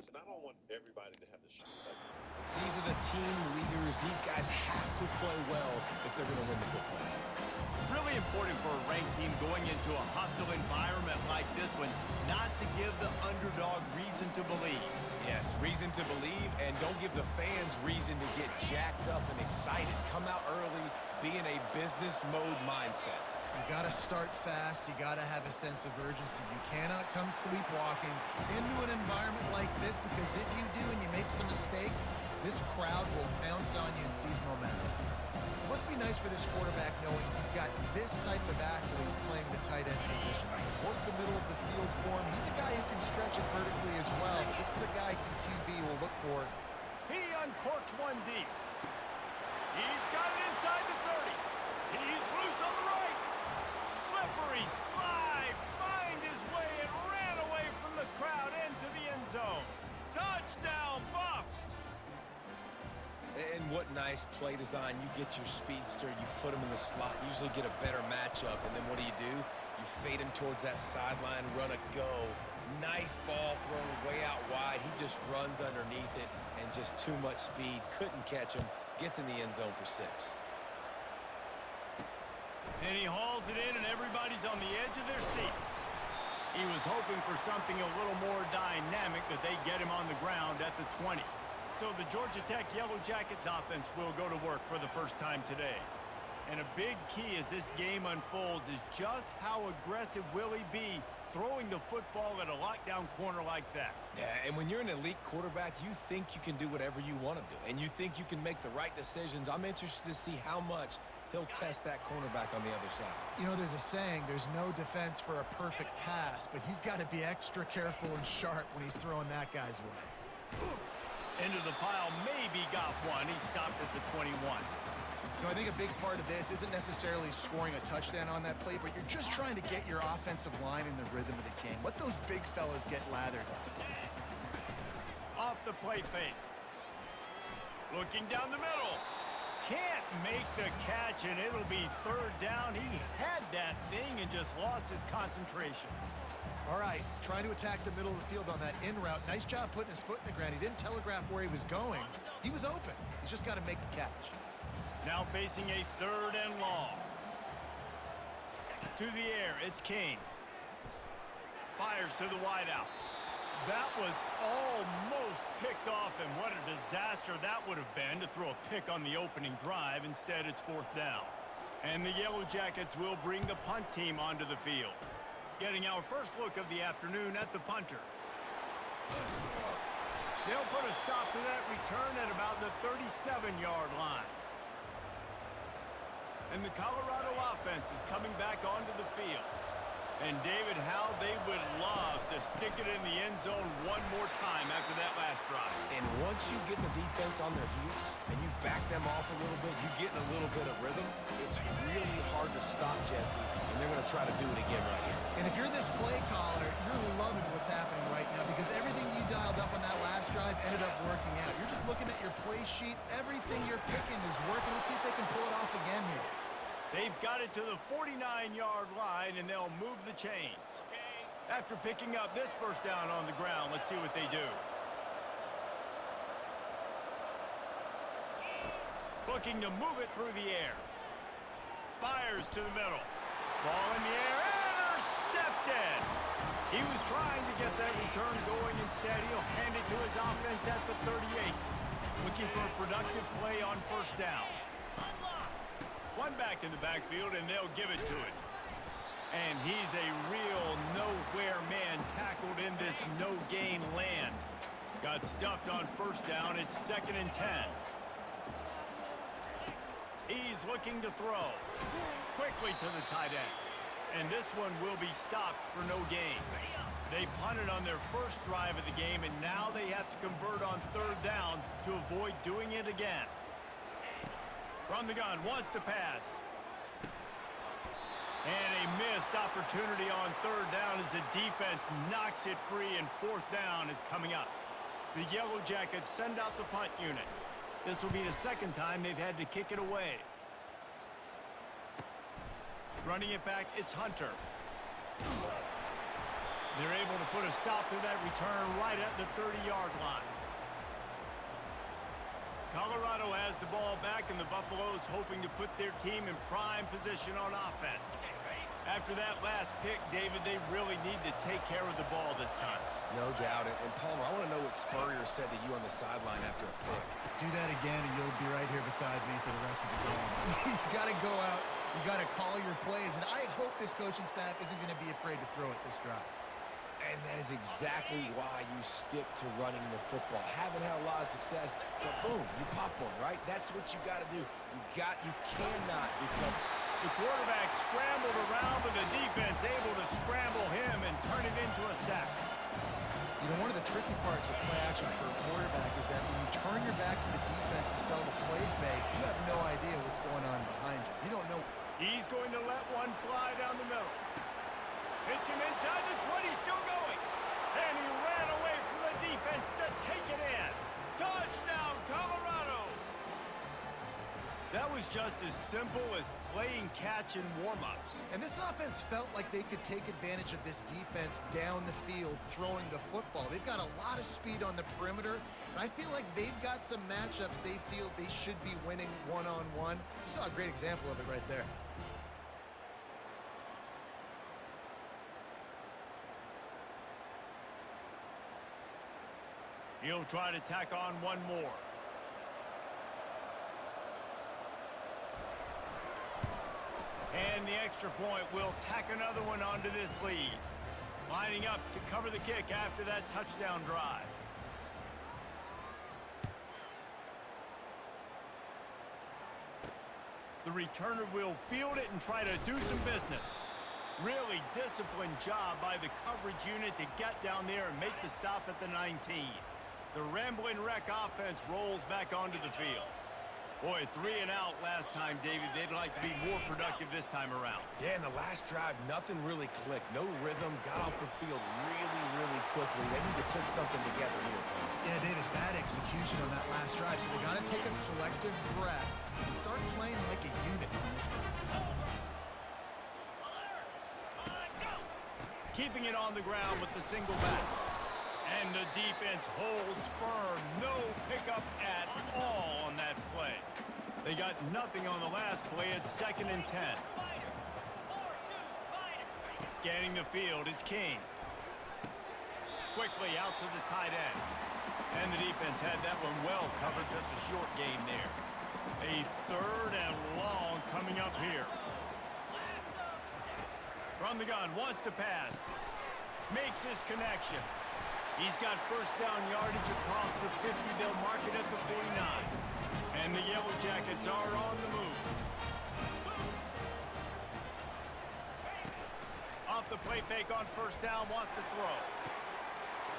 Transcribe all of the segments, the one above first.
And I don't want everybody to have to shoot like that. These are the team leaders. These guys have to play well if they're going to win the football game. Really important for a ranked team going into a hostile environment like this one, not to give the underdog reason to believe. Yes, reason to believe, and don't give the fans reason to get jacked up and excited. Come out early, be in a business mode mindset. You got to start fast. You got to have a sense of urgency. You cannot come sleepwalking into an environment like this, because if you do and you make some mistakes, this crowd will pounce on you and seize momentum. It must be nice for this quarterback knowing he's got this type of athlete playing the tight end position. Work the middle of the field for him. He's a guy who can stretch it vertically as well, but this is a guy QB will look for. He uncorks one deep. He's got it inside the 30. He's loose on the right. Slippery slide, find his way and ran away from the crowd into the end zone. Touchdown, Buffs! And what nice play design. You get your speedster, you put him in the slot, usually get a better matchup, and then what do? You fade him towards that sideline, run a go. Nice ball thrown way out wide. He just runs underneath it, and just too much speed. Couldn't catch him. Gets in the end zone for 6. And he hauls it in, and everybody's on the edge of their seats. He was hoping for something a little more dynamic, that they get him on the ground at the 20. So the Georgia Tech Yellow Jackets offense will go to work for the first time today. And a big key as this game unfolds is just how aggressive will he be throwing the football at a lockdown corner like that. Yeah, and when you're an elite quarterback, you think you can do whatever you want to do, and you think you can make the right decisions. I'm interested to see how much he'll test that cornerback on the other side. You know, there's a saying, there's no defense for a perfect pass, but he's got to be extra careful and sharp when he's throwing that guy's way. Into the pile, maybe got one. He stopped at the 21. You know, I think a big part of this isn't necessarily scoring a touchdown on that play, but you're just trying to get your offensive line in the rhythm of the game. Let those big fellas get lathered up. Off the play fake. Looking down the middle. Can't make the catch, and it'll be 3rd down. He had that thing and just lost his concentration. All right, trying to attack the middle of the field on that in route. Nice job putting his foot in the ground. He didn't telegraph where he was going. He was open. He's just got to make the catch. Now facing a 3rd and long. To the air, it's Kane. Fires to the wideout. That was almost picked off, and what a disaster that would have been to throw a pick on the opening drive. Instead, it's 4th down. And the Yellow Jackets will bring the punt team onto the field. Getting our first look of the afternoon at the punter. They'll put a stop to that return at about the 37-yard line. And the Colorado offense is coming back onto the field. And David, how they would love to stick it in the end zone one more time after that last drive. And once you get the defense on their heels and you back them off a little bit, you get in a little bit of rhythm, it's really hard to stop, Jesse, and they're going to try to do it again right here. And if you're this play caller, you're loving what's happening right now, because everything you dialed up on that last drive ended up working out. You're just looking at your play sheet. Everything you're picking is working. Let's see if they can pull it off again here. They've got it to the 49-yard line, and they'll move the chains. After picking up this 1st down on the ground, let's see what they do. Looking to move it through the air. Fires to the middle. Ball in the air, intercepted! He was trying to get that return going. Instead, he'll hand it to his offense at the 38. Looking for a productive play on 1st down. One back in the backfield, and they'll give it to it. And he's a real nowhere man tackled in this no-gain land. Got stuffed on 1st down. It's 2nd and 10. He's looking to throw. Quickly to the tight end. And this one will be stopped for no gain. They punted on their first drive of the game, and now they have to convert on 3rd down to avoid doing it again. From the gun, wants to pass. And a missed opportunity on 3rd down as the defense knocks it free, and 4th down is coming up. The Yellow Jackets send out the punt unit. This will be the 2nd time they've had to kick it away. Running it back, it's Hunter. They're able to put a stop to that return right at the 30-yard line. Colorado has the ball back, and the Buffaloes hoping to put their team in prime position on offense. After that last pick, David, they really need to take care of the ball this time. No doubt. And Palmer, I want to know what Spurrier said to you on the sideline after a pick. Do that again, and you'll be right here beside me for the rest of the game. You got to go out. You got to call your plays, and I hope this coaching staff isn't going to be afraid to throw it this drive. And that is exactly why you stick to running the football. Haven't had a lot of success, but boom, you pop one, right? That's what you got to do. You cannot become... The quarterback scrambled around, but the defense able to scramble him and turn it into a sack. You know, one of the tricky parts with play action for a quarterback is that when you turn your back to the defense to sell the play fake, you have no idea what's going on behind you. You don't know. He's going to let one fly down the middle. Hits him inside the 20, still going. And he ran away from the defense to take it in. Touchdown, Colorado! That was just as simple as playing catch and warm-ups. And this offense felt like they could take advantage of this defense down the field throwing the football. They've got a lot of speed on the perimeter, and I feel like they've got some matchups they feel they should be winning one-on-one. You saw a great example of it right there. He'll try to tack on one more. And the extra point will tack another one onto this lead. Lining up to cover the kick after that touchdown drive. The returner will field it and try to do some business. Really disciplined job by the coverage unit to get down there and make the stop at the 19. The Rambling Wreck offense rolls back onto the field. Boy, 3 and out last time, David. They'd like to be more productive this time around. Yeah, in the last drive, nothing really clicked. No rhythm, got off the field really, really quickly. They need to put something together here. Yeah, David, bad execution on that last drive, so they got to take a collective breath and start playing like a unit on this one. Keeping it on the ground with the single back. And the defense holds firm. No pickup at all on that play. They got nothing on the last play. It's 2nd and 10. Scanning the field, it's King. Quickly out to the tight end. And the defense had that one well covered. Just a short game there. A 3rd and long coming up here. From the gun, wants to pass. Makes his connection. He's got first down yardage across the 50. They'll mark it at the 49. And the Yellow Jackets are on the move. Off the play fake on first down, wants to throw.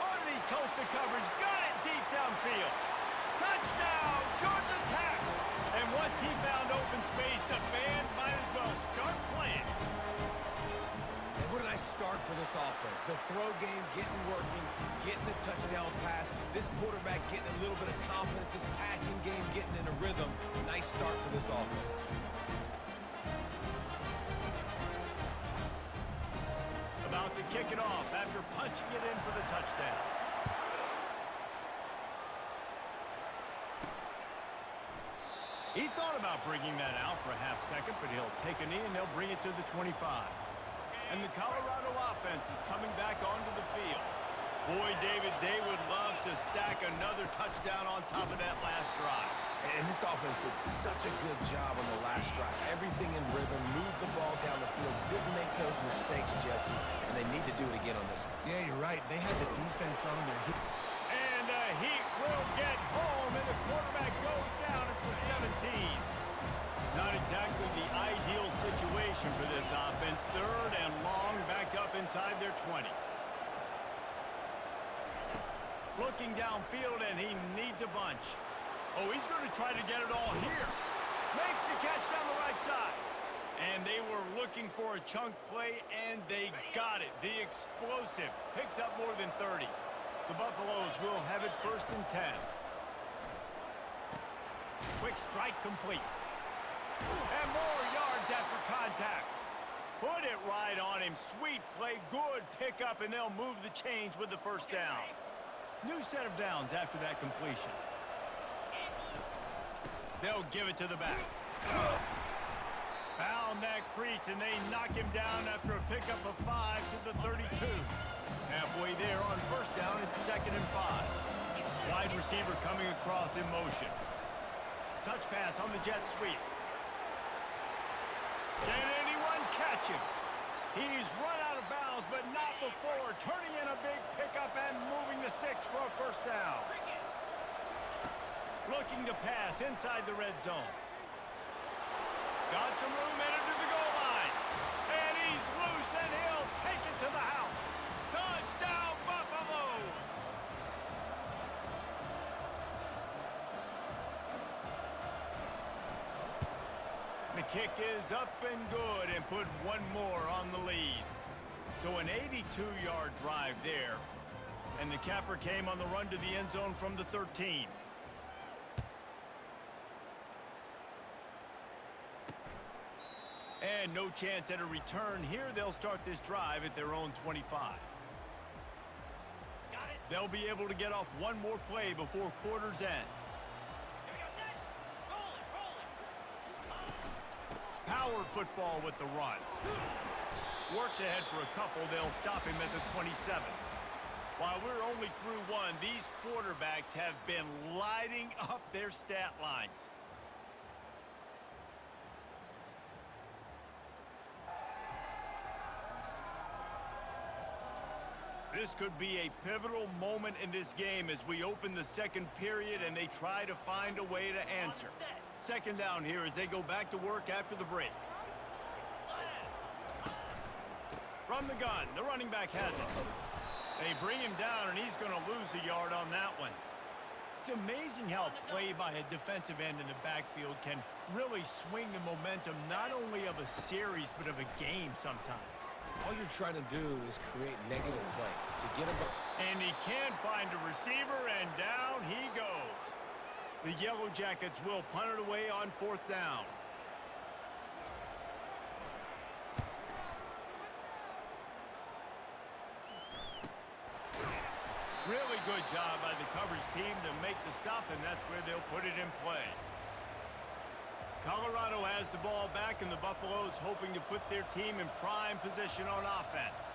Underneath toasted coverage, got it deep downfield. Touchdown, Georgia Tech. And once he found open space, the band might as well start playing. What a nice start for this offense. The throw game getting working, getting the touchdown pass. This quarterback getting a little bit of confidence. This passing game getting in a rhythm. Nice start for this offense. About to kick it off after punching it in for the touchdown. He thought about bringing that out for a half second, but he'll take a knee and they'll bring it to the 25. And the Colorado offense is coming back onto the field. Boy, David, they would love to stack another touchdown on top of that last drive. And this offense did such a good job on the last drive. Everything in rhythm, moved the ball down the field, didn't make those mistakes, Jesse, and they need to do it again on this one. Yeah, you're right. They had the defense on their heat. And the Heat will get home, and the quarterback goes down at the 17. Not exactly the ideal situation for this offense. 3rd and long, back up inside their 20. Looking downfield, and he needs a bunch. Oh, he's going to try to get it all here. Makes the catch down the right side. And they were looking for a chunk play, and they got it. The explosive picks up more than 30. The Buffaloes will have it 1st and 10. Quick strike complete. And more yards after contact. Put it right on him. Sweet play, good pickup, and they'll move the chains with the first down. New set of downs after that completion. They'll give it to the back. Found that crease, and they knock him down after a pickup of 5 to the 32. Halfway there on first down, it's 2nd and 5. Wide receiver coming across in motion. Touch pass on the jet sweep. Can anyone catch him? He's run out of bounds, but not before turning in a big pickup and moving the sticks for a first down. Looking to pass inside the red zone. Got some room headed to the goal line. And he's loose, and he'll take it to the house. Touchdown, Buffaloes! The kick is up and good and put one more on the lead. So an 82-yard drive there. And the capper came on the run to the end zone from the 13. And no chance at a return here. They'll start this drive at their own 25. They'll be able to get off one more play before quarter's end. Power football with the run. Works ahead for a couple. They'll stop him at the 27. While we're only through one, these quarterbacks have been lighting up their stat lines. This could be a pivotal moment in this game as we open the second period and they try to find a way to answer. Second down here as they go back to work after the break. From the gun, the running back has it. They bring him down, and he's going to lose a yard on that one. It's amazing how a play by a defensive end in the backfield can really swing the momentum not only of a series but of a game sometimes. All you're trying to do is create negative plays to get him. And he can't find a receiver, and down he goes. The Yellow Jackets will punt it away on fourth down. Really good job by the coverage team to make the stop, and that's where they'll put it in play. Colorado has the ball back, and the Buffaloes hoping to put their team in prime position on offense.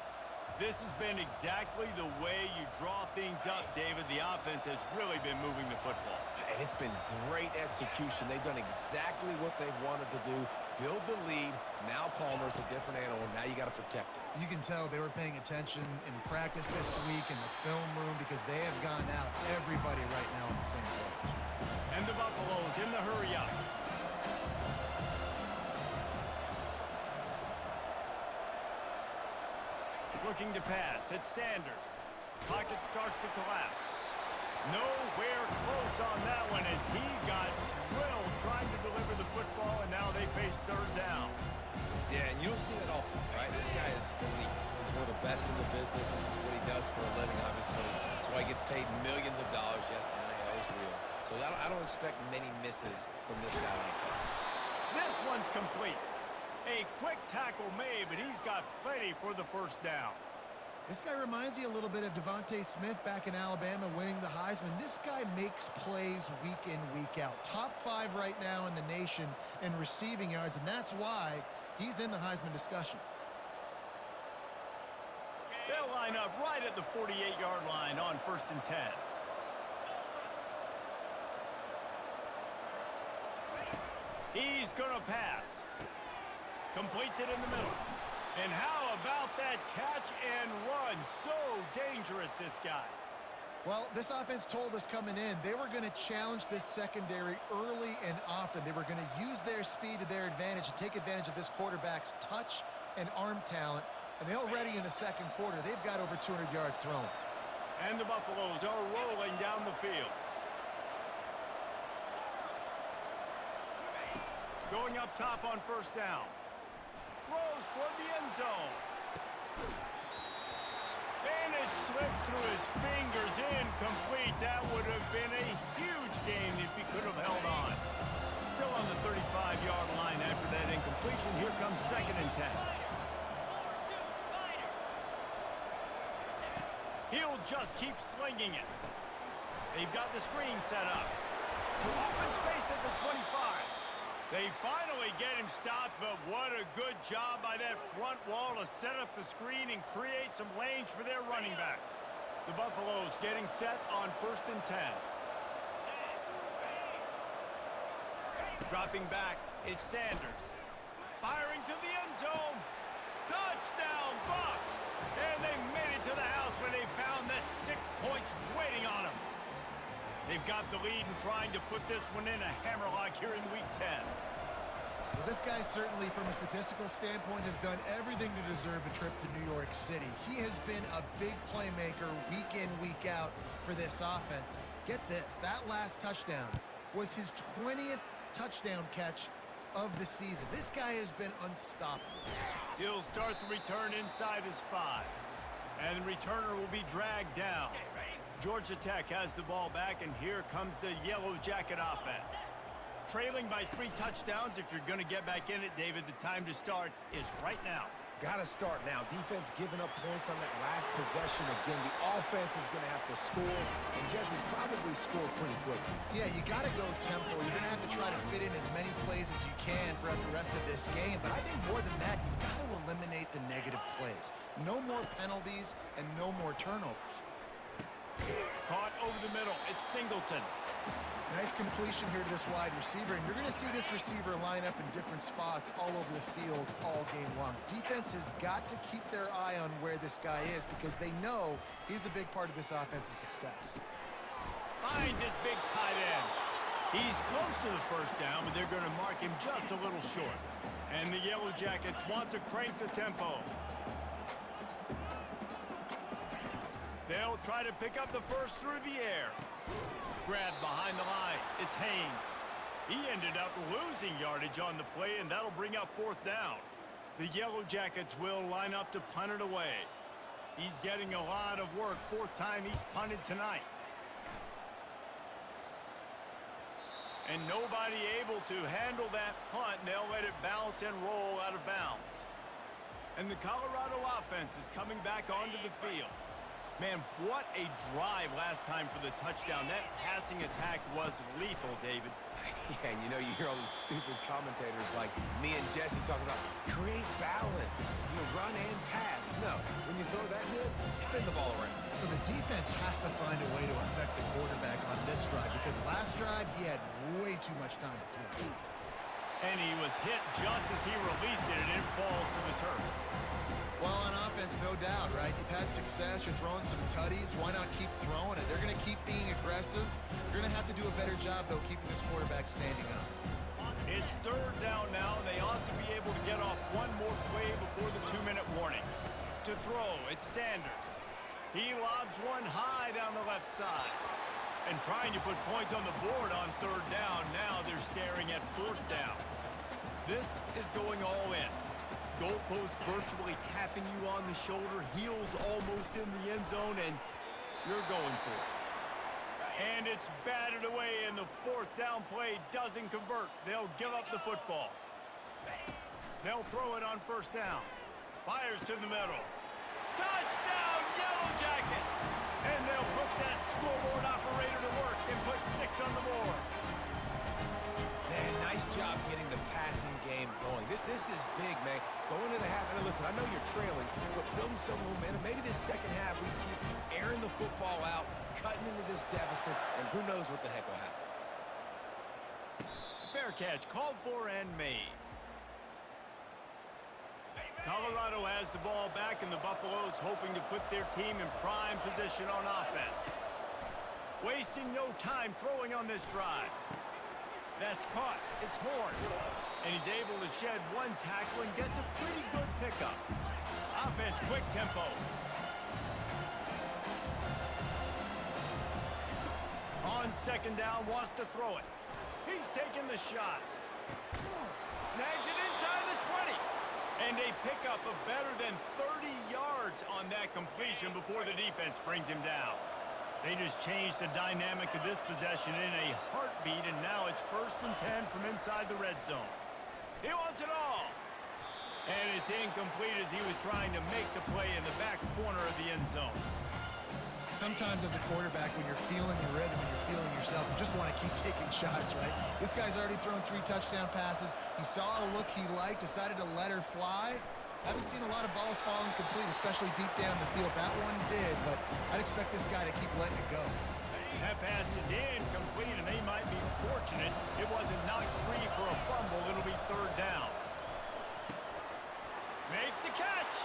This has been exactly the way you draw things up, David. The offense has really been moving the football. And it's been great execution. They've done exactly what they've wanted to do. Build the lead. Now Palmer's a different animal. Now you got to protect it. You can tell they were paying attention in practice this week in the film room because they have gone out, everybody right now on the same page. And the Buffaloes in the hurry up. Looking to pass. It's Sanders. Pocket starts to collapse. Nowhere close on that one as he got drilled trying to deliver the football, and now they face third down. Yeah, and you don't see that often, right? This guy is elite. He's one of the best in the business. This is what he does for a living, obviously. That's why he gets paid millions of dollars. Yes, NIL is real. So I don't expect many misses from this guy like that. This one's complete. A quick tackle made, but he's got plenty for the first down. This guy reminds you a little bit of Devontae Smith back in Alabama winning the Heisman. This guy makes plays week in, week out. Top 5 right now in the nation in receiving yards, and that's why he's in the Heisman discussion. They'll line up right at the 48-yard line on 1st and 10. He's going to pass. Completes it in the middle. And how about that catch and run? So dangerous, this guy. Well, this offense told us coming in they were going to challenge this secondary early and often. They were going to use their speed to their advantage and take advantage of this quarterback's touch and arm talent. And already in the second quarter, they've got over 200 yards thrown. And the Buffaloes are rolling down the field. Going up top on first down. Throws toward the end zone. And it slips through his fingers. Incomplete. That would have been a huge gain if he could have held on. Still on the 35-yard line after that incompletion. Here comes 2nd and 10. He'll just keep slinging it. They've got the screen set up. Open space at the 25. They finally get him stopped, but what a good job by that front wall to set up the screen and create some lanes for their running back. The Buffaloes getting set on 1st and 10. Dropping back, it's Sanders. Firing to the end zone. Touchdown, Bucs! And they made it to the house where they found that 6 points waiting on them. They've got the lead and trying to put this one in a hammerlock here in Week 10. Well, this guy certainly, from a statistical standpoint, has done everything to deserve a trip to New York City. He has been a big playmaker week in, week out for this offense. Get this, that last touchdown was his 20th touchdown catch of the season. This guy has been unstoppable. He'll start the return inside his 5. And the returner will be dragged down. Georgia Tech has the ball back, and here comes the Yellow Jacket offense. Trailing by 3 touchdowns. If you're going to get back in it, David, the time to start is right now. Got to start now. Defense giving up points on that last possession. Again, the offense is going to have to score, and Jesse probably score pretty quickly. Yeah, you got to go tempo. You're going to have to try to fit in as many plays as you can throughout the rest of this game. But I think more than that, you got to eliminate the negative plays. No more penalties and no more turnovers. Caught over the middle. It's Singleton. Nice completion here to this wide receiver, and you're going to see this receiver line up in different spots all over the field all game long. Defense has got to keep their eye on where this guy is because they know he's a big part of this offense's success. Finds his big tight end. He's close to the first down, but they're going to mark him just a little short. And the Yellow Jackets want to crank the tempo. They'll try to pick up the first through the air. Grabbed behind the line. It's Haynes. He ended up losing yardage on the play, and that'll bring up 4th down. The Yellow Jackets will line up to punt it away. He's getting a lot of work. 4th time he's punted tonight. And nobody able to handle that punt. They'll let it bounce and roll out of bounds. And the Colorado offense is coming back onto the field. Man, what a drive last time for the touchdown. That passing attack was lethal, David. Yeah, and you know, you hear all these stupid commentators like me and Jesse talking about create balance, run and pass. No, when you throw that good, spin the ball around. So the defense has to find a way to affect the quarterback on this drive because last drive he had way too much time to throw. And he was hit just as he released it, and it falls to the turf. Well, on offense, no doubt, right? You've had success. You're throwing some tutties. Why not keep throwing it? They're going to keep being aggressive. You're going to have to do a better job, though, keeping this quarterback standing up. It's 3rd down now. They ought to be able to get off one more play before the 2-minute warning. To throw, it's Sanders. He lobs one high down the left side. And trying to put points on the board on 3rd down. Now they're staring at 4th down. This is going all in. Goalpost virtually tapping you on the shoulder, heels almost in the end zone, and you're going for it. And it's batted away, and the 4th down play doesn't convert. They'll give up the football. They'll throw it on 1st down. Fires to the middle. Touchdown, Yellow Jackets! And they'll put that scoreboard operator to work and put 6 on the board. Man, nice job getting the passing game going. This is big, man. Going into the half, and listen, I know you're trailing, but building some momentum. Maybe this second half we can keep airing the football out, cutting into this deficit, and who knows what the heck will happen. Fair catch, called for and made. Colorado has the ball back, and the Buffaloes hoping to put their team in prime position on offense. Wasting no time throwing on this drive. That's caught. It's Horn. And he's able to shed one tackle and gets a pretty good pickup. Offense, quick tempo. On 2nd down, wants to throw it. He's taking the shot. Snags it inside the 20. And a pickup of better than 30 yards on that completion before the defense brings him down. They just changed the dynamic of this possession in a heartbeat, and now it's 1st and 10 from inside the red zone. He wants it all. And it's incomplete as he was trying to make the play in the back corner of the end zone. Sometimes as a quarterback, when you're feeling your rhythm and you're feeling yourself, you just want to keep taking shots, right? This guy's already thrown 3 touchdown passes. He saw a look he liked, decided to let her fly. Haven't seen a lot of balls falling complete, especially deep down the field. That one did, but I'd expect this guy to keep letting it go. That pass is incomplete, and they might be fortunate it wasn't knocked free for a fumble. It'll be 3rd down. Makes the catch.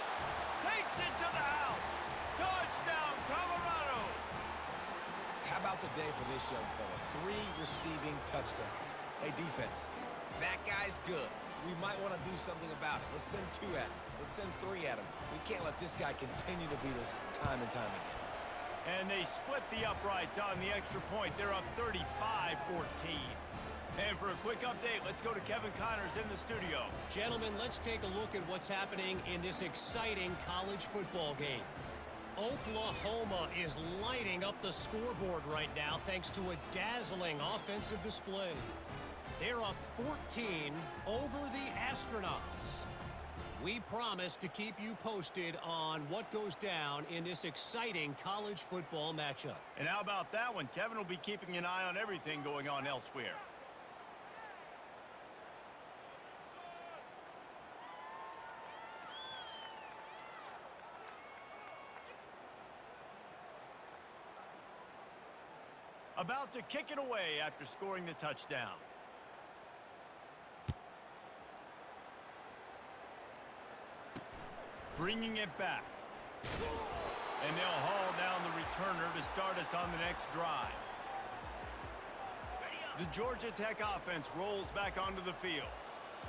Takes it to the house. Touchdown, Colorado. How about the day for this young fella? 3 receiving touchdowns. Hey, defense, that guy's good. We might want to do something about it. Let's send 2 at him. Let's send 3 at him. We can't let this guy continue to beat us time and time again. And they split the uprights on the extra point. They're up 35-14. And for a quick update, let's go to Kevin Connors in the studio. Gentlemen, let's take a look at what's happening in this exciting college football game. Oklahoma is lighting up the scoreboard right now thanks to a dazzling offensive display. They're up 14 over the Astronauts. We promise to keep you posted on what goes down in this exciting college football matchup. And how about that one? Kevin will be keeping an eye on everything going on elsewhere. About to kick it away after scoring the touchdown. Bringing it back. And they'll haul down the returner to start us on the next drive. The Georgia Tech offense rolls back onto the field.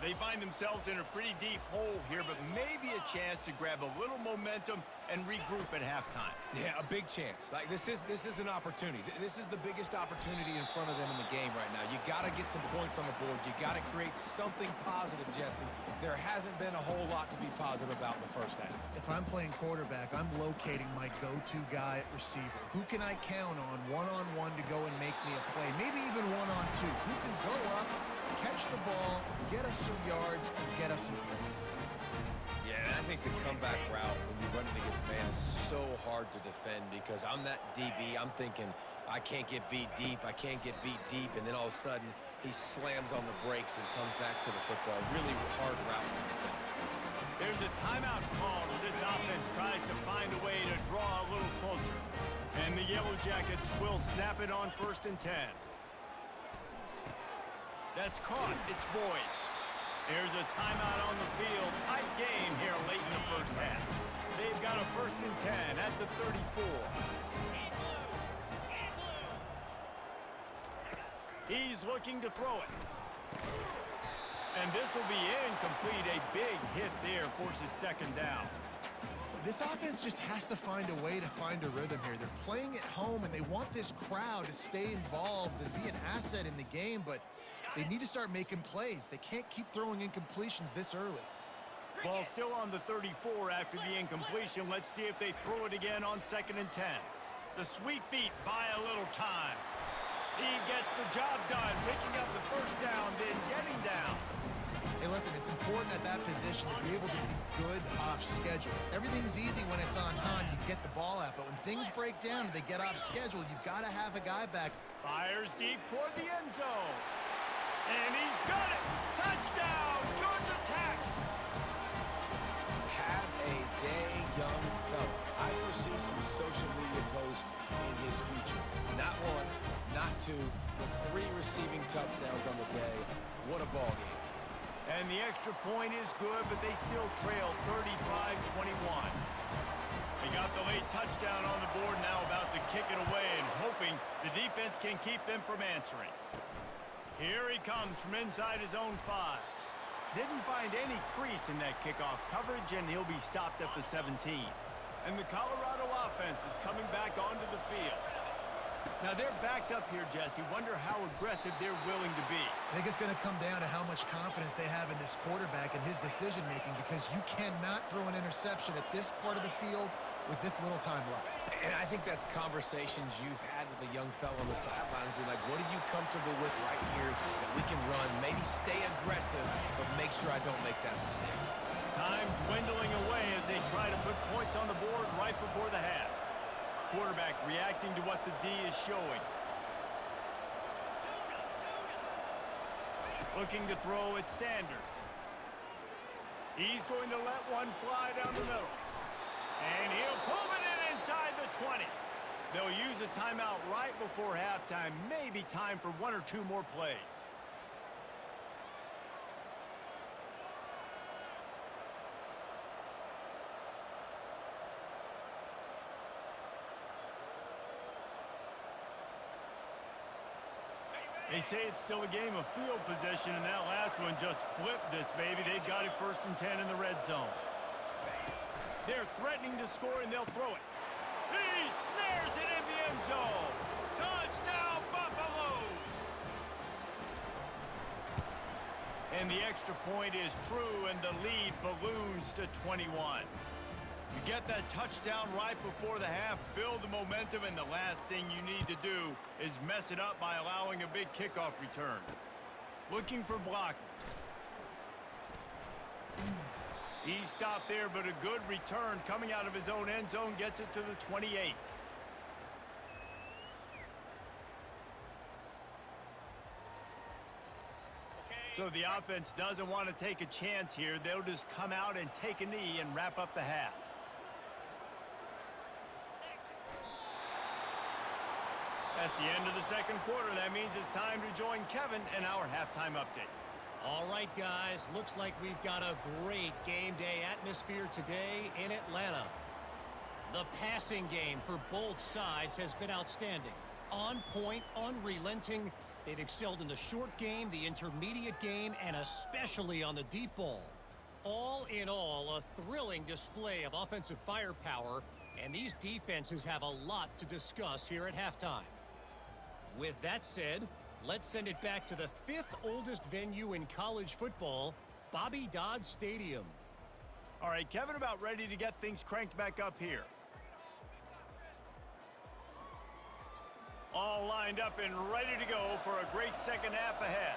They find themselves in a pretty deep hole here, but maybe a chance to grab a little momentum and regroup at halftime. Yeah, a big chance. Like this is an opportunity. This is the biggest opportunity in front of them in the game right now. You got to get some points on the board. You got to create something positive, Jesse. There hasn't been a whole lot to be positive about in the first half. If I'm playing quarterback, I'm locating my go-to guy at receiver. Who can I count on one-on-one to go and make me a play? Maybe even one-on-two. Who can go up, catch the ball, get us some yards, and get us some points? Yeah, and I think the comeback route when you're running against man is so hard to defend because I'm that DB. I'm thinking I can't get beat deep. I can't get beat deep. And then all of a sudden, he slams on the brakes and comes back to the football. Really hard route to defend. There's a timeout called as this offense tries to find a way to draw a little closer. And the Yellow Jackets will snap it on 1st and 10. That's caught. It's Boyd. There's a timeout on the field. Tight game here late in the first half. They've got a 1st and 10 at the 34. He's looking to throw it. And this will be incomplete. A big hit there forces 2nd down. This offense just has to find a way to find a rhythm here. They're playing at home, and they want this crowd to stay involved and be an asset in the game, but they need to start making plays. They can't keep throwing incompletions this early. Ball still on the 34 after the incompletion. Let's see if they throw it again on 2nd and 10. The sweet feet buy a little time. He gets the job done, picking up the 1st down, then getting down. Hey, listen, it's important at that position to be able to be good off schedule. Everything's easy when it's on time. You get the ball out, but when things break down and they get off schedule, you've got to have a guy back. Fires deep toward the end zone. And he's got it. Touchdown, Georgia Tech. Have a day, young fella. I foresee some social media posts in his future. Not 1, not 2, but 3 receiving touchdowns on the day. What a ball game. And the extra point is good, but they still trail 35-21. They got the late touchdown on the board, now about to kick it away and hoping the defense can keep them from answering. Here he comes from inside his own 5. Didn't find any crease in that kickoff coverage, and he'll be stopped at the 17. And the Colorado offense is coming back onto the field. Now they're backed up here, Jesse. Wonder how aggressive they're willing to be. I think it's going to come down to how much confidence they have in this quarterback and his decision-making, because you cannot throw an interception at this part of the field with this little time left. And I think that's conversations you've had with a young fella on the sideline. Be like, what are you comfortable with right here that we can run? Maybe stay aggressive, but make sure I don't make that mistake. Time dwindling away as they try to put points on the board right before the half. quarterback reacting to what the D is showing. Looking to throw at Sanders. He's going to let one fly down the middle. And he'll pull it in inside the 20. They'll use a timeout right before halftime. Maybe time for one or two more plays. They say it's still a game of field possession, and that last one just flipped this baby. They've got it 1st and 10 in the red zone. They're threatening to score, and they'll throw it. He snares it in the end zone. Touchdown, Buffaloes! And the extra point is true, and the lead balloons to 21. You get that touchdown right before the half, build the momentum, and the last thing you need to do is mess it up by allowing a big kickoff return. Looking for blockers. He stopped there, but a good return coming out of his own end zone gets it to the 28. So the offense doesn't want to take a chance here. They'll just come out and take a knee and wrap up the half. That's the end of the second quarter. That means it's time to join Kevin in our halftime update. All right, guys. Looks like we've got a great game day atmosphere today in Atlanta. The passing game for both sides has been outstanding. On point, unrelenting. They've excelled in the short game, the intermediate game, and especially on the deep ball. All in all, a thrilling display of offensive firepower, and these defenses have a lot to discuss here at halftime. With that said, let's send it back to the 5th oldest venue in college football, Bobby Dodd Stadium. All right, Kevin, about ready to get things cranked back up here. All lined up and ready to go for a great second half ahead.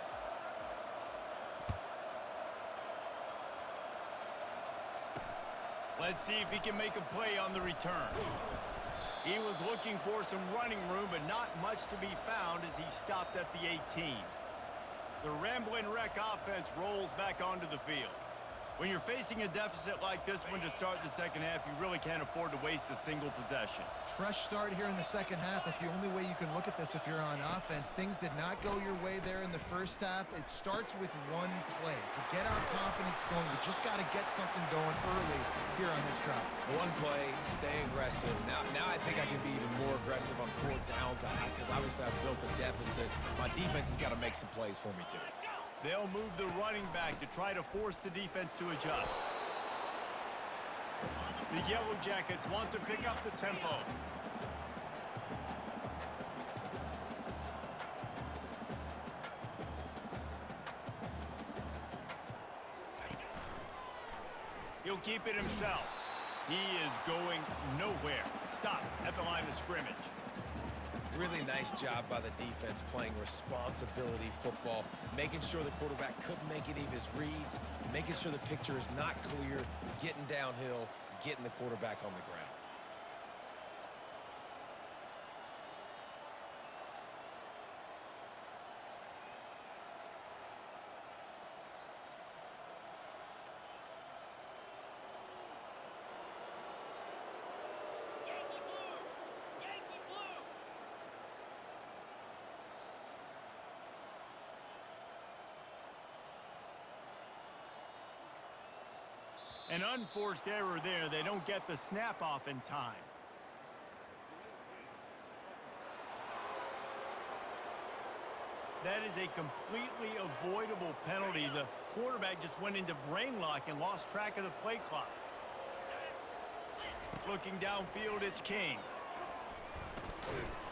Let's see if he can make a play on the return. He was looking for some running room, but not much to be found as he stopped at the 18. The Ramblin' Wreck offense rolls back onto the field. When you're facing a deficit like this one to start the second half, you really can't afford to waste a single possession. Fresh start here in the second half. That's the only way you can look at this if you're on offense. Things did not go your way there in the first half. It starts with one play. To get our confidence going, we just got to get something going early here on this drive. One play, stay aggressive. Now I think I can be even more aggressive on 4th downs because obviously I've built a deficit. My defense has got to make some plays for me too. They'll move the running back to try to force the defense to adjust. The Yellow Jackets want to pick up the tempo. He'll keep it himself. He is going nowhere. Stop at the line of scrimmage. Really nice job by the defense playing responsibility football, making sure the quarterback couldn't make any of his reads, making sure the picture is not clear, getting downhill, getting the quarterback on the ground. An unforced error there. They don't get the snap off in time. That is a completely avoidable penalty. The quarterback just went into brain lock and lost track of the play clock. Looking downfield, it's King.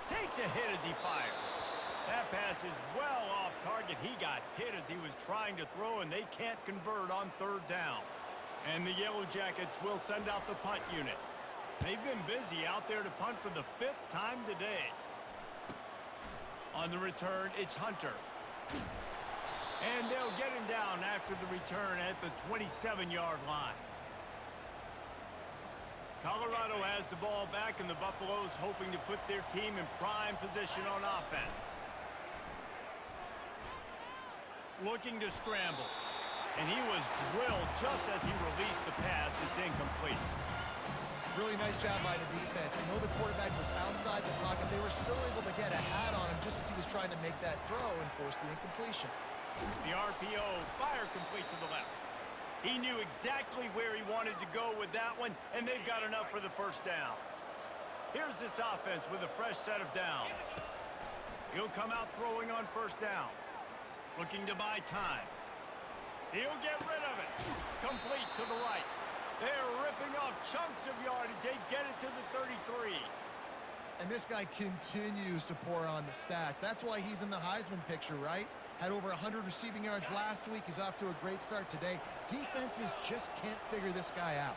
Takes a hit as he fires. That pass is well off target. He got hit as he was trying to throw, and they can't convert on 3rd down. And the Yellow Jackets will send out the punt unit. They've been busy out there to punt for the 5th time today. On the return, it's Hunter. And they'll get him down after the return at the 27-yard line. Colorado has the ball back, and the Buffaloes hoping to put their team in prime position on offense. Looking to scramble. And he was drilled just as he released the pass. It's incomplete. Really nice job by the defense. They know the quarterback was outside the pocket. They were still able to get a hat on him just as he was trying to make that throw and force the incompletion. The RPO, fire complete to the left. He knew exactly where he wanted to go with that one, and they've got enough for the first down. Here's this offense with a fresh set of downs. He'll come out throwing on first down. Looking to buy time. He'll get rid of it. Complete to the right. They're ripping off chunks of yardage. They get it to the 33. And this guy continues to pour on the stats. That's why he's in the Heisman picture, right? Had over 100 receiving yards last week. He's off to a great start today. Defenses just can't figure this guy out.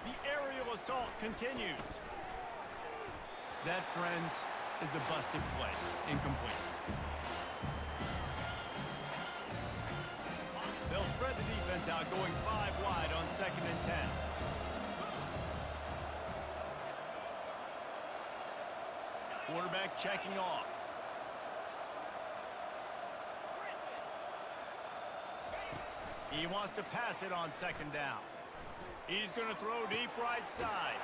The aerial assault continues. That, friends, is a busted play. Incomplete. They'll spread the defense out, going 5 wide on 2nd and 10. Quarterback checking off. He wants to pass it on 2nd down. He's going to throw deep right side.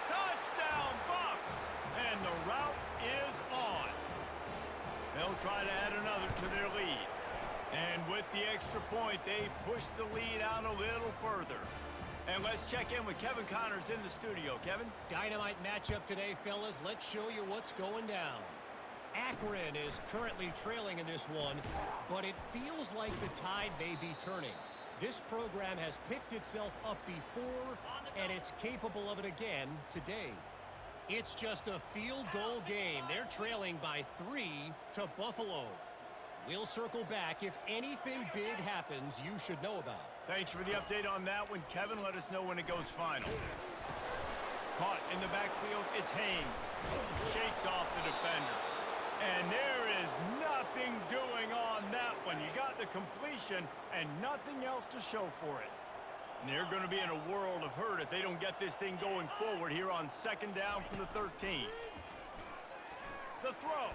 Touchdown, Buffs! And the route is on. They'll try to add another to their lead. And with the extra point, they push the lead out a little further. And let's check in with Kevin Connors in the studio. Kevin? Dynamite matchup today, fellas. Let's show you what's going down. Akron is currently trailing in this one, but it feels like the tide may be turning. This program has picked itself up before, and it's capable of it again today. It's just a field goal game. They're trailing by 3 to Buffalo. We'll circle back. If anything big happens, you should know about. Thanks for the update on that one, Kevin. Let us know when it goes final. Caught in the backfield, it's Haynes. Shakes off the defender. And there is nothing doing on that one. You got the completion and nothing else to show for it. And they're going to be in a world of hurt if they don't get this thing going forward here on 2nd down from the 13. The throw.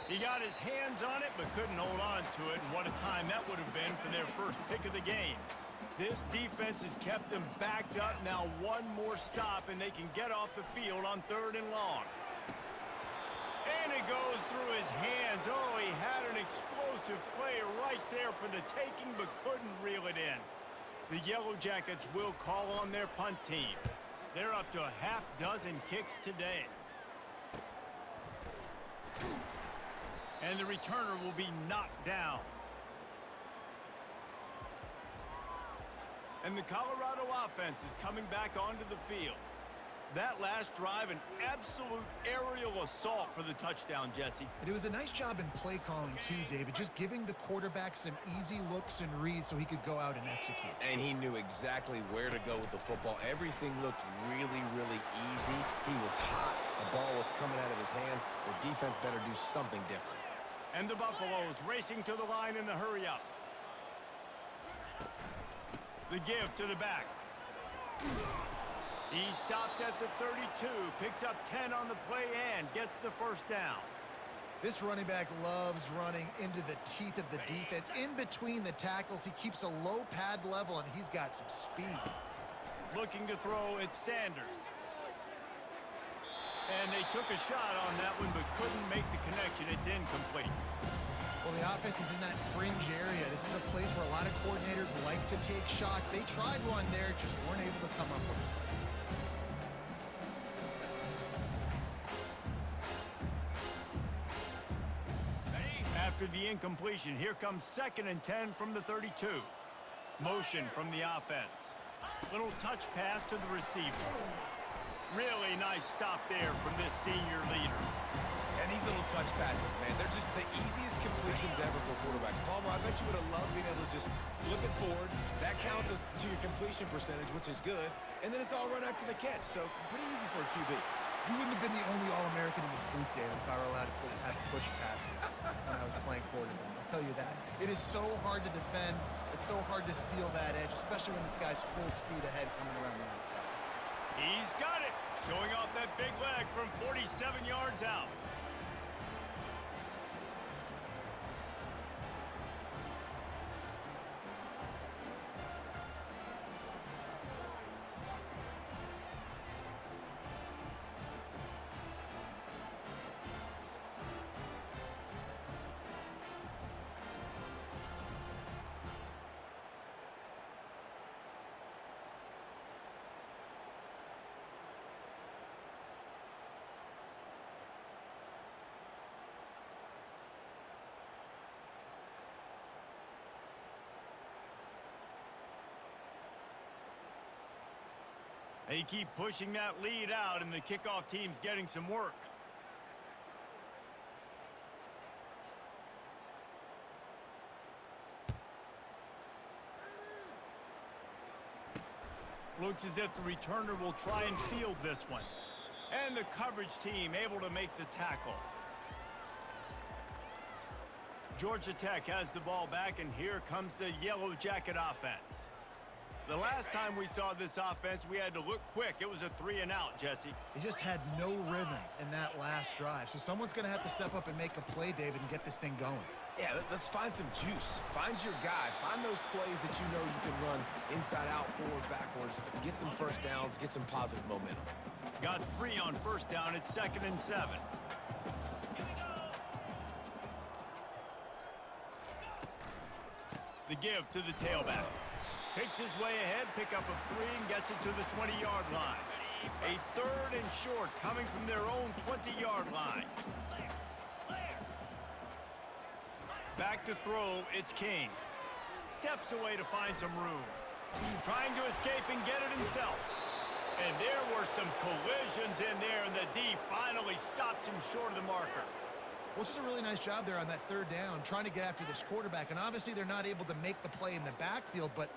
He got his hands on it but couldn't hold on to it. And what a time that would have been for their first pick of the game. This defense has kept them backed up. Now one more stop and they can get off the field on 3rd and long. And it goes through his hands. Oh, he had an explosive play right there for the taking, but couldn't reel it in. The Yellow Jackets will call on their punt team. They're up to a half-dozen kicks today. And the returner will be knocked down. And the Colorado offense is coming back onto the field. That last drive, an absolute aerial assault for the touchdown, Jesse. And it was a nice job in play calling too, David, just giving the quarterback some easy looks and reads so he could go out and execute. And he knew exactly where to go with the football. Everything looked really, really easy. He was hot. The ball was coming out of his hands. The defense better do something different. And the Buffaloes racing to the line in the hurry-up. The give to the back. He stopped at the 32, picks up 10 on the play and gets the first down. This running back loves running into the teeth of the defense. In between the tackles, he keeps a low pad level, and he's got some speed. Looking to throw, it's Sanders. And they took a shot on that one, but couldn't make the connection. It's incomplete. Well, the offense is in that fringe area. This is a place where a lot of coordinators like to take shots. They tried one there, just weren't able to come up with it. After the incompletion, here comes 2nd and 10 from the 32. Motion from the offense. Little touch pass to the receiver. Really nice stop there from this senior leader. And these little touch passes, man, they're just the easiest completions ever for quarterbacks. Palmer, I bet you would have loved being able to just flip it forward. That counts as to your completion percentage, which is good. And then it's all run after the catch, so pretty easy for a QB. You wouldn't have been the only All-American in this booth, David, if I were allowed to have push passes when I was playing quarterback. I'll tell you that. It is so hard to defend. It's so hard to seal that edge, especially when this guy's full speed ahead coming around the outside. He's got it. Showing off that big leg from 47 yards out. They keep pushing that lead out, and the kickoff team's getting some work. Looks as if the returner will try and field this one. And the coverage team able to make the tackle. Georgia Tech has the ball back, and here comes the Yellow Jacket offense. The last time we saw this offense, we had to look quick. It was a 3-and-out, Jesse. He just had no rhythm in that last drive. So someone's going to have to step up and make a play, David, and get this thing going. Yeah, let's find some juice. Find your guy. Find those plays that you know you can run inside out, forward, backwards. Get some first downs. Get some positive momentum. Got 3 on first down. It's 2nd and 7. The give to the tailback. Picks his way ahead, pick up of 3, and gets it to the 20-yard line. A 3rd and short coming from their own 20-yard line. Back to throw, it's King. Steps away to find some room. Trying to escape and get it himself. And there were some collisions in there, and the D finally stops him short of the marker. Well, just a really nice job there on that 3rd down, trying to get after this quarterback. And obviously they're not able to make the play in the backfield, but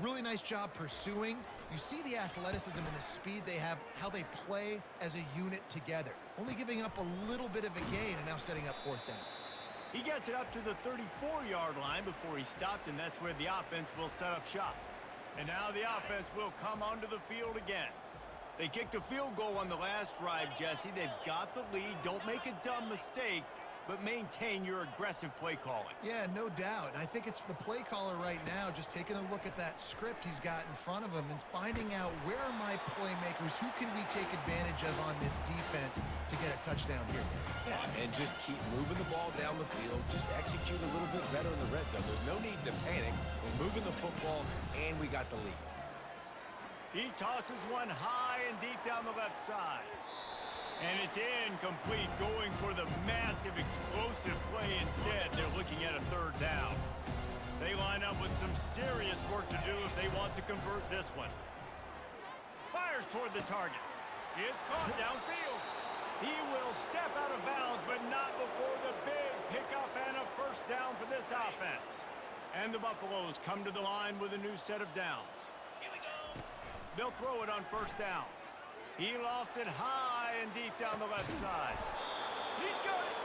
really nice job pursuing. You see the athleticism and the speed they have, how they play as a unit together. Only giving up a little bit of a gain and now setting up 4th down. He gets it up to the 34-yard line before he stopped, and that's where the offense will set up shop. And now the offense will come onto the field again. They kicked a field goal on the last drive, Jesse. They've got the lead. Don't make a dumb mistake, but maintain your aggressive play calling. Yeah, no doubt. And I think it's the play caller right now just taking a look at that script he's got in front of him and finding out where are my playmakers, who can we take advantage of on this defense to get a touchdown here. Yeah, and just keep moving the ball down the field. Just execute a little bit better in the red zone. There's no need to panic. We're moving the football, and we got the lead. He tosses one high and deep down the left side. And it's incomplete, going for the massive explosive play instead. They're looking at a 3rd down. They line up with some serious work to do if they want to convert this one. Fires toward the target. It's caught downfield. He will step out of bounds, but not before the big pickup and a 1st down for this offense. And the Buffaloes come to the line with a new set of downs. They'll throw it on 1st down. He lofts it high and deep down the left side. He's got it.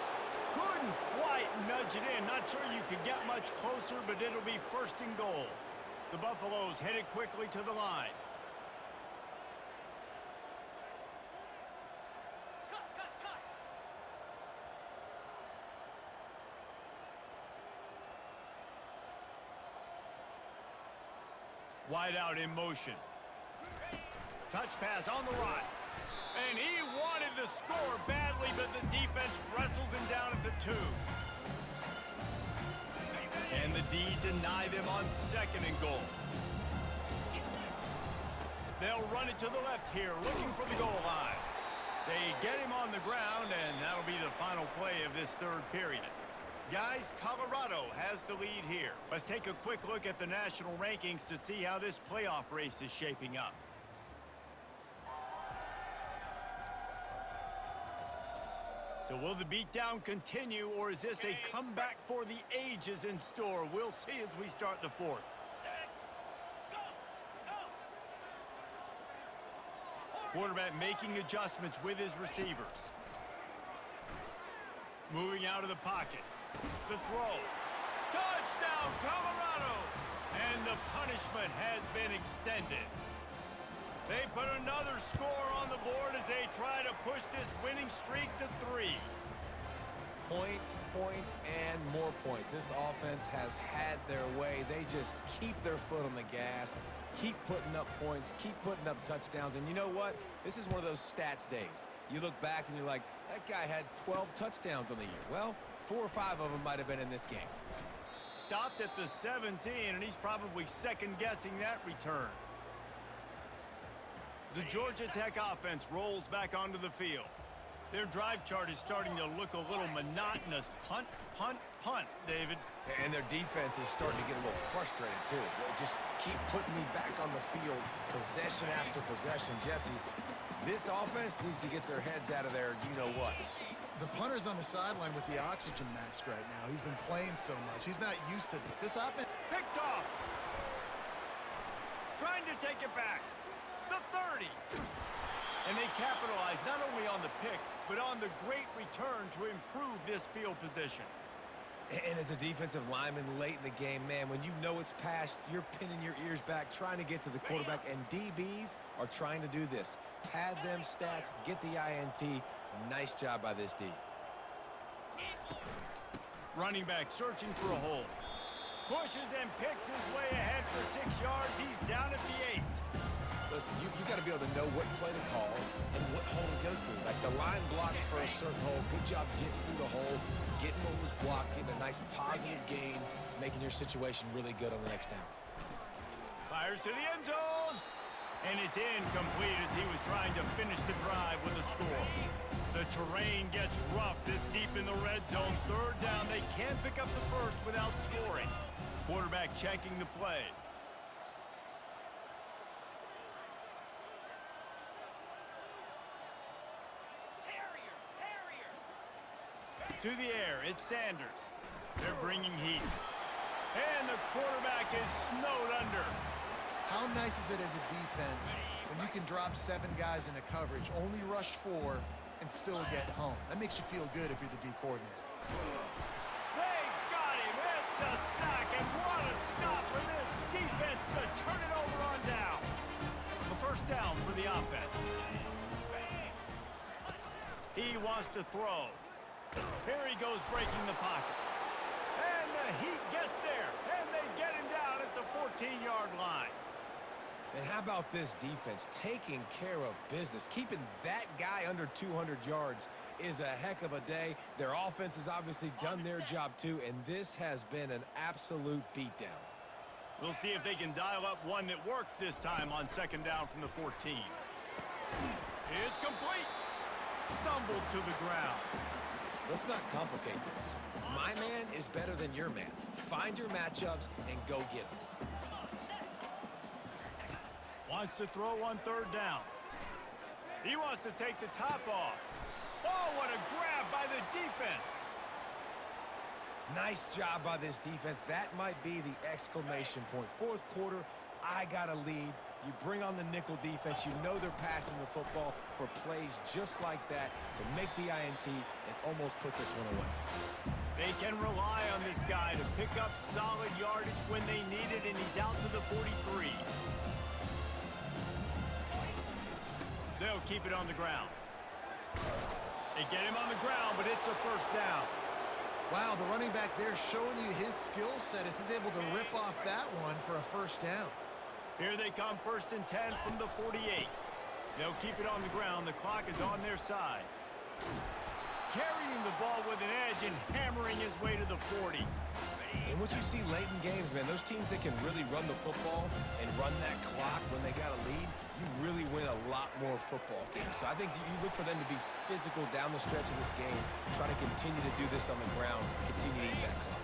Couldn't quite nudge it in. Not sure you could get much closer, but it'll be 1st and goal. The Buffaloes headed quickly to the line. Wide out in motion. Touch pass on the run. And he wanted the score badly, but the defense wrestles him down at the 2. And the D deny them on 2nd and goal. They'll run it to the left here, looking for the goal line. They get him on the ground, and that'll be the final play of this 3rd period. Guys, Colorado has the lead here. Let's take a quick look at the national rankings to see how this playoff race is shaping up. So will the beatdown continue, or is this a comeback for the ages in store? We'll see as we start the 4th. Quarterback making adjustments with his receivers. Moving out of the pocket. The throw. Touchdown, Colorado! And the punishment has been extended. They put another score on the board as they try to push this winning streak to 3. Points, points, and more points. This offense has had their way. They just keep their foot on the gas, keep putting up points, keep putting up touchdowns. And you know what? This is one of those stats days. You look back and you're like, that guy had 12 touchdowns on the year. Well, 4 or 5 of them might have been in this game. Stopped at the 17, and he's probably second-guessing that return. The Georgia Tech offense rolls back onto the field. Their drive chart is starting to look a little monotonous. Punt, punt, punt, David. And their defense is starting to get a little frustrated, too. They just keep putting me back on the field, possession after possession. Jesse, this offense needs to get their heads out of their you-know-what. The punter's on the sideline with the oxygen mask right now. He's been playing so much. He's not used to this. This offense... Picked off. Trying to take it back. The 30. And they capitalize not only on the pick, but on the great return to improve this field position. And as a defensive lineman late in the game, man, when you know it's past, you're pinning your ears back, trying to get to the quarterback, and DBs are trying to do this. Pad them stats, get the INT. Nice job by this D. Running back searching for a hole. Pushes and picks his way ahead for 6 yards. He's down at the 8. Listen, you got to be able to know what play to call and what hole to go through. Like the line blocks for a certain hole. Good job getting through the hole, getting what was blocked, getting a nice positive gain, making your situation really good on the next down. Fires to the end zone. And it's incomplete as he was trying to finish the drive with a score. The terrain gets rough this deep in the red zone. 3rd down. They can't pick up the first without scoring. Quarterback checking the play. To the air, it's Sanders. They're bringing heat. And the quarterback is snowed under. How nice is it as a defense when you can drop 7 guys into coverage, only rush 4, and still get home? That makes you feel good if you're the D coordinator. They got him. It's a sack, and what a stop for this defense to turn it over on down. The first down for the offense. He wants to throw. Here he goes breaking the pocket. And the Heat gets there, and they get him down at the 14-yard line. And how about this defense taking care of business? Keeping that guy under 200 yards is a heck of a day. Their offense has obviously done their job too, and this has been an absolute beatdown. We'll see if they can dial up one that works this time on 2nd down from the 14. It's complete. Stumbled to the ground. Let's not complicate this. My man is better than your man. Find your matchups and go get them. Wants to throw on 3rd down. He wants to take the top off. Oh, what a grab by the defense. Nice job by this defense. That might be the exclamation point. 4th quarter, I got a lead. You bring on the nickel defense. You know they're passing the football for plays just like that to make the INT and almost put this one away. They can rely on this guy to pick up solid yardage when they need it, and he's out to the 43. They'll keep it on the ground. They get him on the ground, but it's a 1st down. Wow, the running back there showing you his skill set as he's able to rip off that one for a 1st down. Here they come, 1st and 10 from the 48. They'll keep it on the ground. The clock is on their side. Carrying the ball with an edge and hammering his way to the 40. And what you see late in games, man, those teams that can really run the football and run that clock when they got a lead, you really win a lot more football games. So I think you look for them to be physical down the stretch of this game, try to continue to do this on the ground, continue to eat that clock.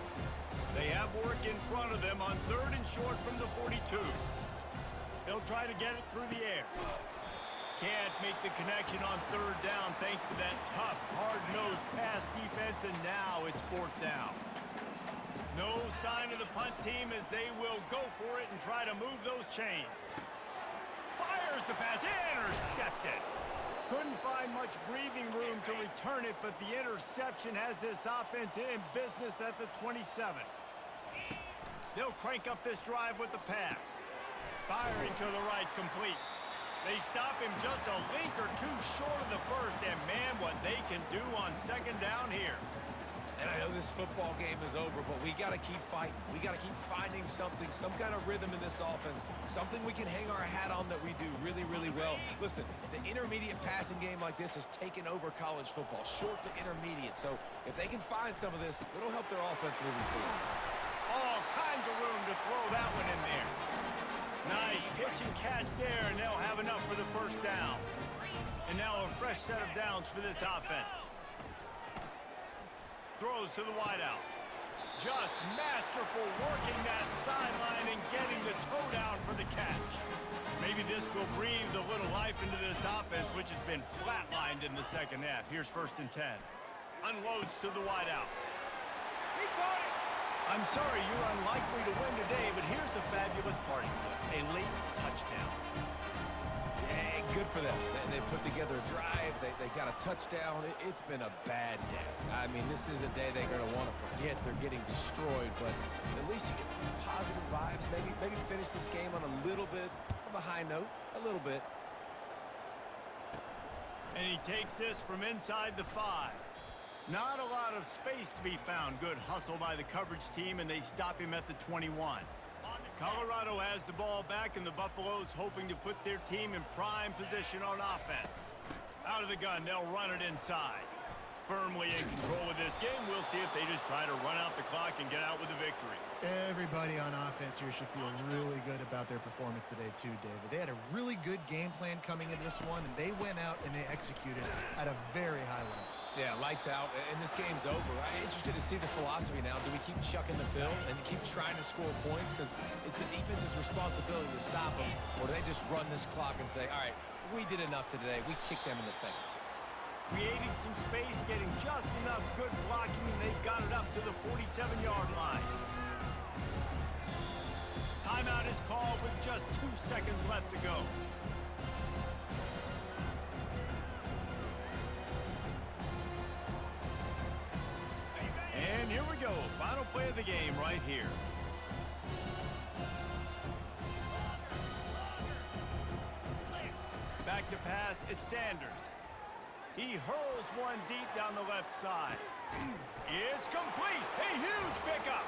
They have work in front of them on 3rd and short from the 42. They'll try to get it through the air. Can't make the connection on 3rd down thanks to that tough, hard-nosed pass defense, and now it's 4th down. No sign of the punt team as they will go for it and try to move those chains. Fires the pass, intercepted. Couldn't find much breathing room to return it, but the interception has this offense in business at the 27. They'll crank up this drive with the pass. Firing to the right, complete. They stop him just a link or two short of the first, and man, what they can do on second down here. And I know this football game is over, but we got to keep fighting. We got to keep finding something, some kind of rhythm in this offense, something we can hang our hat on that we do really, really well. Listen, the intermediate passing game like this has taken over college football, short to intermediate. So if they can find some of this, it'll help their offense moving forward. All kinds of room to throw that one in there. Nice pitch and catch there, and they'll have enough for the first down. And now a fresh set of downs for this offense. Throws to the wideout. Just masterful working that sideline and getting the toe down for the catch. Maybe this will breathe a little life into this offense, which has been flatlined in the second half. Here's 1st and 10. Unloads to the wideout. He caught it! I'm sorry you're unlikely to win today, but here's a fabulous party play. A late touchdown. Yeah, good for them. They put together a drive. They got a touchdown. It's been a bad day. I mean, this is a day they're going to want to forget. They're getting destroyed, but at least you get some positive vibes. Maybe finish this game on a little bit of a high note. A little bit. And he takes this from inside the 5. Not a lot of space to be found. Good hustle by the coverage team, and they stop him at the 21. Colorado has the ball back, and the Buffaloes hoping to put their team in prime position on offense. Out of the gun, they'll run it inside. Firmly in control of this game. We'll see if they just try to run out the clock and get out with a victory. Everybody on offense here should feel really good about their performance today too, David. They had a really good game plan coming into this one, and they went out and they executed at a very high level. Yeah, lights out, and this game's over. I'm interested to see the philosophy now. Do we keep chucking the pill and keep trying to score points? Because it's the defense's responsibility to stop them. Or do they just run this clock and say, all right, we did enough today. We kicked them in the face. Creating some space, getting just enough good blocking, and they've got it up to the 47-yard line. Timeout is called with just 2 seconds left to go. And here we go. Final play of the game right here. Back to pass, it's Sanders. He hurls one deep down the left side. It's complete. A huge pickup.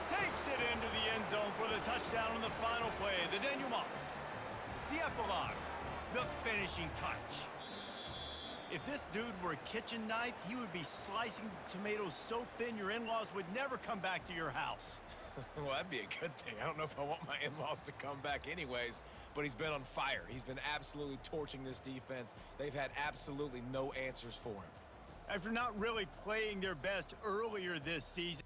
Takes it into the end zone for the touchdown on the final play. The denouement. The epilogue. The finishing touch. If this dude were a kitchen knife, he would be slicing tomatoes so thin your in-laws would never come back to your house. Well, that'd be a good thing. I don't know if I want my in-laws to come back anyways, but he's been on fire. He's been absolutely torching this defense. They've had absolutely no answers for him. After not really playing their best earlier this season,